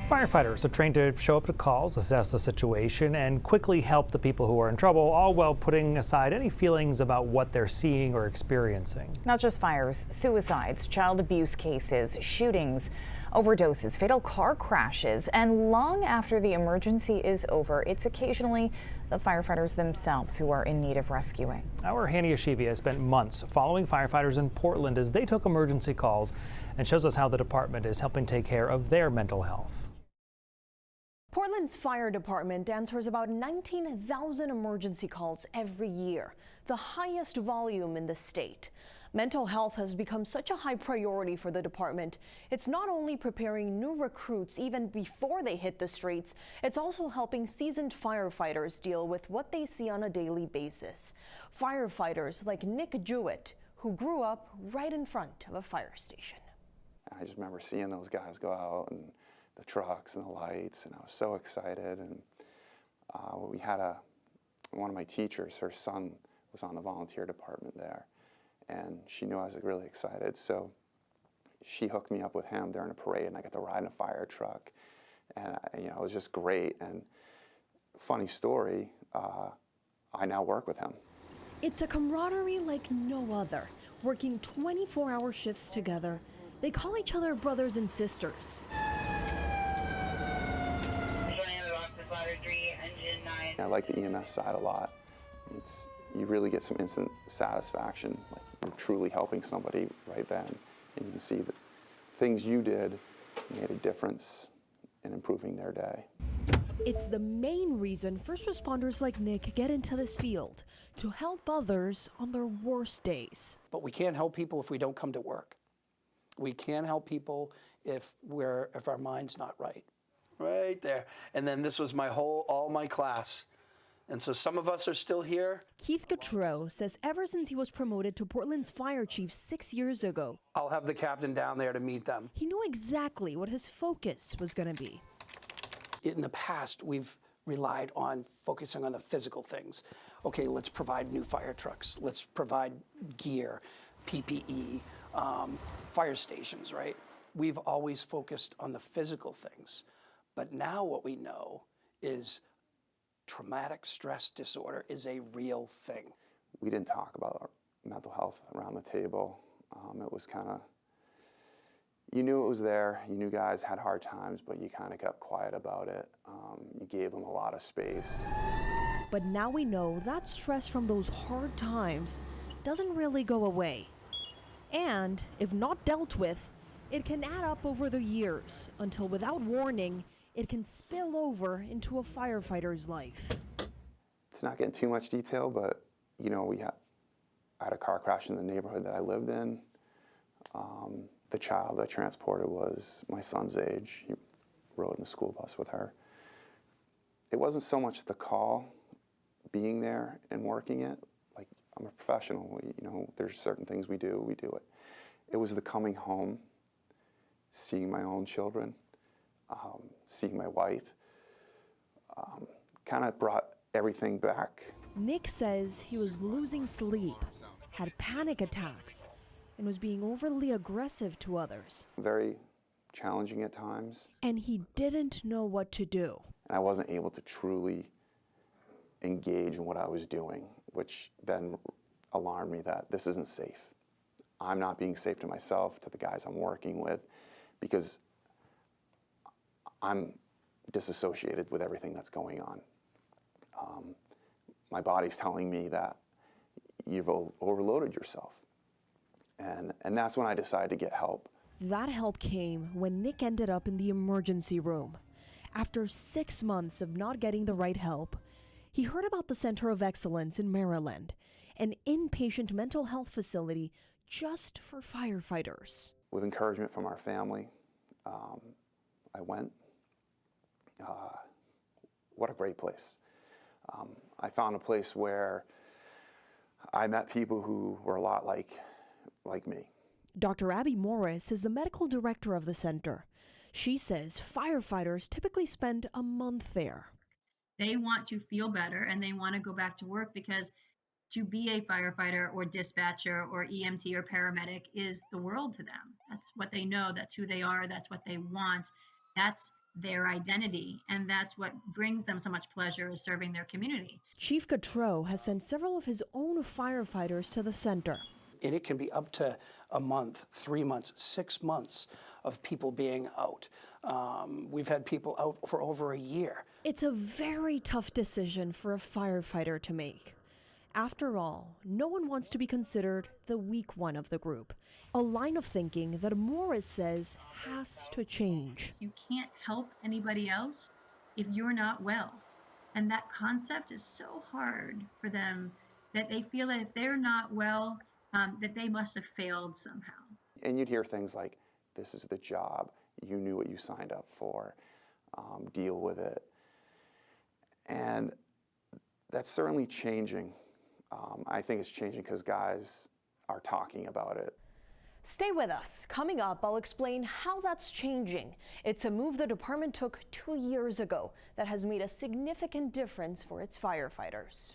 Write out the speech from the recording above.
Firefighters are trained to show up to calls, assess the situation, and quickly help the people who are in trouble, all while putting aside any feelings about what they're seeing or experiencing. Not just fires, suicides, child abuse cases, shootings, overdoses, fatal car crashes, and long after the emergency is over, it's occasionally the firefighters themselves who are in need of rescuing. Our Hania Shivi has spent months following firefighters in Portland as they took emergency calls and shows us how the department is helping take care of their mental health. Portland's fire department answers about 19,000 emergency calls every year, the highest volume in the state. Mental health has become such a high priority for the department. It's not only preparing new recruits even before they hit the streets, it's also helping seasoned firefighters deal with what they see on a daily basis. Firefighters like Nick Jewett, who grew up right in front of a fire station. I just remember seeing those guys go out and the trucks and the lights, and I was so excited. And we had one of my teachers, her son was on the volunteer department there, and she knew I was really excited, so she hooked me up with him during a parade, and I got to ride in a fire truck, and it was just great. And funny story, I now work with him. It's a camaraderie like no other, working 24-hour shifts together. They call each other brothers and sisters. I like the EMS side a lot. You really get some instant satisfaction, like you're truly helping somebody right then, and you can see that things you did made a difference in improving their day. It's the main reason first responders like Nick get into this field, to help others on their worst days. But we can't help people if we don't come to work. We can't help people if our mind's not right. Right there. And then this was all my class. And so some of us are still here. Keith Gautreau says ever since he was promoted to Portland's fire chief 6 years ago, I'll have the captain down there to meet them. He knew exactly what his focus was going to be. In the past, we've relied on focusing on the physical things. Okay, let's provide new fire trucks. Let's provide gear, PPE, fire stations, right? We've always focused on the physical things. But now what we know is traumatic stress disorder is a real thing. We didn't talk about our mental health around the table. It was kind of, you knew it was there. You knew guys had hard times, but you kind of kept quiet about it. You gave them a lot of space. But now we know that stress from those hard times doesn't really go away. And if not dealt with, it can add up over the years until, without warning, it can spill over into a firefighter's life. To not get into too much detail, but I had a car crash in the neighborhood that I lived in. The child I transported was my son's age. He rode in the school bus with her. It wasn't so much the call, being there and working it. Like, I'm a professional, there's certain things we do it. It was the coming home, seeing my own children, seeing my wife, kind of brought everything back. Nick says he was losing sleep, had panic attacks, and was being overly aggressive to others. Very challenging at times. And he didn't know what to do. And I wasn't able to truly engage in what I was doing, which then alarmed me that this isn't safe. I'm not being safe to myself, to the guys I'm working with, because I'm disassociated with everything that's going on. My body's telling me that you've overloaded yourself. And that's when I decided to get help. That help came when Nick ended up in the emergency room. After 6 months of not getting the right help, he heard about the Center of Excellence in Maryland, an inpatient mental health facility just for firefighters. With encouragement from our family, I went. What a great place. I found a place where I met people who were a lot like me. Dr. Abby Morris is the medical director of the center. She says firefighters typically spend a month there. They want to feel better and they want to go back to work, because to be a firefighter or dispatcher or EMT or paramedic is the world to them. That's what they know. That's who they are. That's what they want. That's their identity. And that's what brings them so much pleasure, is serving their community. Chief Gautreaux has sent several of his own firefighters to the center. And it can be up to a month, 3 months, 6 months of people being out. We've had people out for over a year. It's a very tough decision for a firefighter to make. After all, no one wants to be considered the weak one of the group. A line of thinking that Morris says has to change. You can't help anybody else if you're not well. And that concept is so hard for them, that they feel that if they're not well, that they must have failed somehow. And you'd hear things like, this is the job, you knew what you signed up for, deal with it. And that's certainly changing. I think it's changing because guys are talking about it. Stay with us. Coming up, I'll explain how that's changing. It's a move the department took 2 years ago that has made a significant difference for its firefighters.